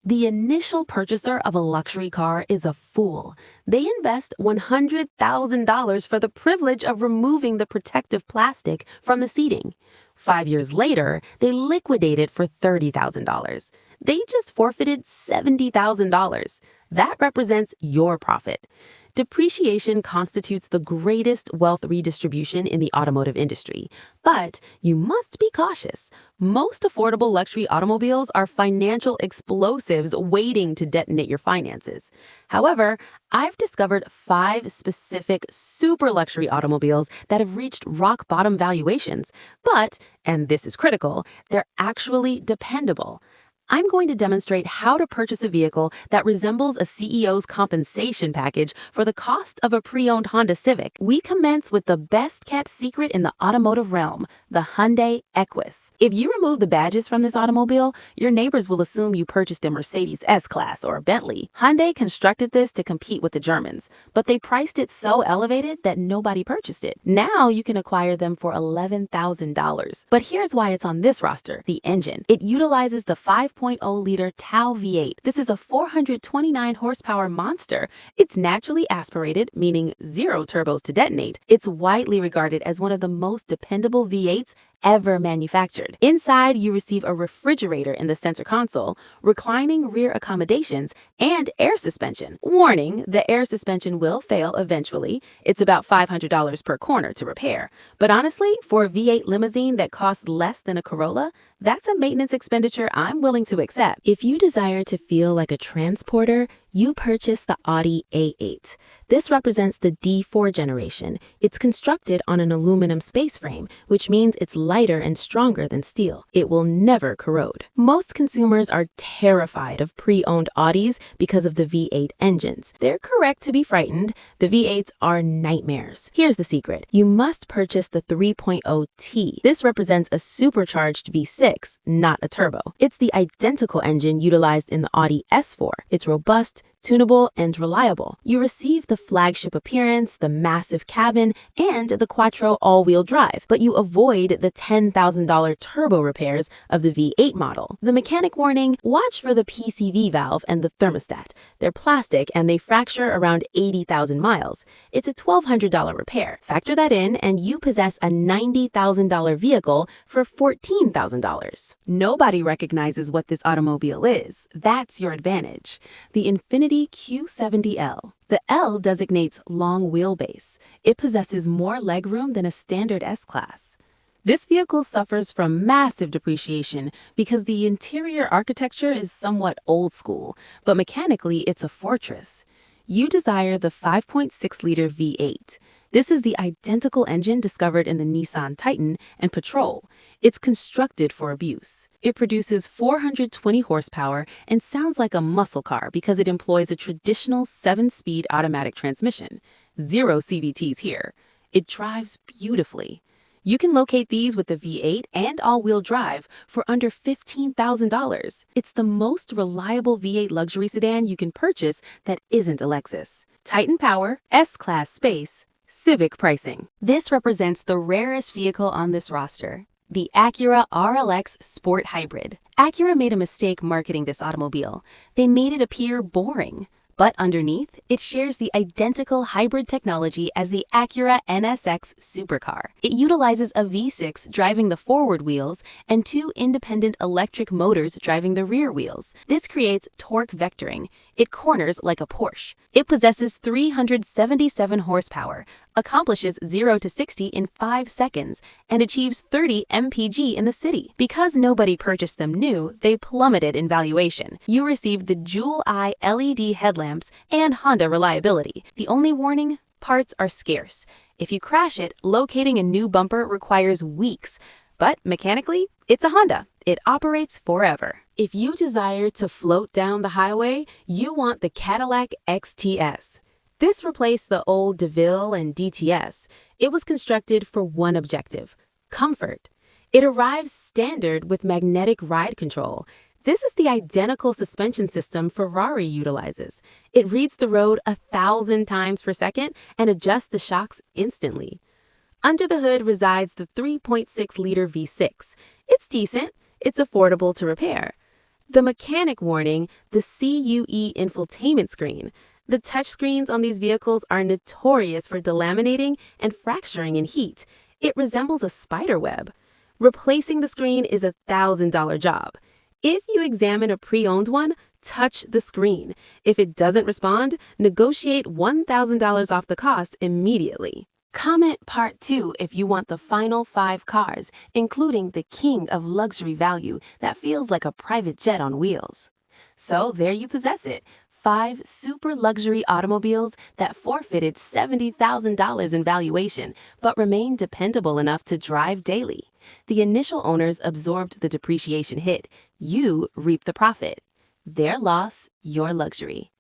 The initial purchaser of a luxury car is a fool. They invest $100,000 for the privilege of removing the protective plastic from the seating. 5 years later, they liquidate it for $30,000. They just forfeited $70,000. That represents your profit. Depreciation constitutes the greatest wealth redistribution in the automotive industry. But you must be cautious. Most affordable luxury automobiles are financial explosives waiting to detonate your finances. However, I've discovered 5 specific super luxury automobiles that have reached rock bottom valuations. But, and this is critical, they're actually dependable. I'm going to demonstrate how to purchase a vehicle that resembles a CEO's compensation package for the cost of a pre-owned Honda Civic. We commence with the best-kept secret in the automotive realm, the Hyundai Equus. If you remove the badges from this automobile, your neighbors will assume you purchased a Mercedes S-Class or a Bentley. Hyundai constructed this to compete with the Germans, but they priced it so elevated that nobody purchased it. Now you can acquire them for $11,000. But here's why it's on this roster: the engine. It utilizes the 5.0-liter Tau V8. This is a 429 horsepower monster. It's naturally aspirated, meaning 0 turbos to detonate. It's widely regarded as one of the most dependable V8s ever manufactured. Inside, you receive a refrigerator in the center console, reclining rear accommodations, and air suspension. Warning, the air suspension will fail eventually. It's about $500 per corner to repair. But honestly, for a V8 limousine that costs less than a Corolla, that's a maintenance expenditure I'm willing to accept. If you desire to feel like a transporter, you purchase the Audi A8. This represents the D4 generation. It's constructed on an aluminum space frame, which means it's lighter and stronger than steel. It will never corrode. Most consumers are terrified of pre-owned Audis because of the V8 engines. They're correct to be frightened. The V8s are nightmares. Here's the secret. You must purchase the 3.0T. This represents a supercharged V6, not a turbo. It's the identical engine utilized in the Audi S4. It's robust, tunable, and reliable. You receive the flagship appearance, the massive cabin, and the quattro all-wheel drive, but you avoid the $10,000 turbo repairs of the V8 model. The mechanic warning: watch for the PCV valve and the thermostat. They're plastic and they fracture around 80,000 miles. It's a $1,200 repair. Factor that in and you possess a $90,000 vehicle for $14,000. Nobody recognizes what this automobile is. That's your advantage. The Infiniti Q70L. The L designates long wheelbase. It possesses more legroom than a standard S-Class. This vehicle suffers from massive depreciation because the interior architecture is somewhat old school, but mechanically it's a fortress. You desire the 5.6-liter V8. This is the identical engine discovered in the Nissan Titan and Patrol. It's constructed for abuse. It produces 420 horsepower and sounds like a muscle car because it employs a traditional 7-speed automatic transmission. 0 CVTs here. It drives beautifully. You can locate these with the V8 and all-wheel drive for under $15,000. It's the most reliable V8 luxury sedan you can purchase that isn't a Lexus. Titan power, S-Class space, Civic pricing. This represents the rarest vehicle on this roster, the Acura RLX Sport Hybrid. Acura made a mistake marketing this automobile. They made it appear boring. But underneath, it shares the identical hybrid technology as the Acura NSX supercar. It utilizes a V6 driving the forward wheels and 2 independent electric motors driving the rear wheels. This creates torque vectoring. It corners like a Porsche. It possesses 377 horsepower, accomplishes 0 to 60 in 5 seconds, and achieves 30 mpg in the city. Because nobody purchased them new, they plummeted in valuation. You receive the Jewel-Eye LED headlamps and Honda reliability. The only warning: parts are scarce. If you crash it, locating a new bumper requires weeks. But mechanically, it's a Honda. It operates forever. If you desire to float down the highway, you want the Cadillac XTS. This replaced the old DeVille and DTS. It was constructed for one objective: comfort. It arrives standard with magnetic ride control. This is the identical suspension system Ferrari utilizes. It reads the road 1,000 times per second and adjusts the shocks instantly. Under the hood resides the 3.6-liter V6. It's decent. It's affordable to repair. The mechanic warning, the CUE infotainment screen. The touchscreens on these vehicles are notorious for delaminating and fracturing in heat. It resembles a spider web. Replacing the screen is a $1,000 job. If you examine a pre-owned one, touch the screen. If it doesn't respond, negotiate $1,000 off the cost immediately. Comment part 2 if you want the final 5 cars, including the king of luxury value that feels like a private jet on wheels. So there you possess it. 5 super luxury automobiles that forfeited $70,000 in valuation, but remain dependable enough to drive daily. The initial owners absorbed the depreciation hit. You reap the profit. Their loss, your luxury.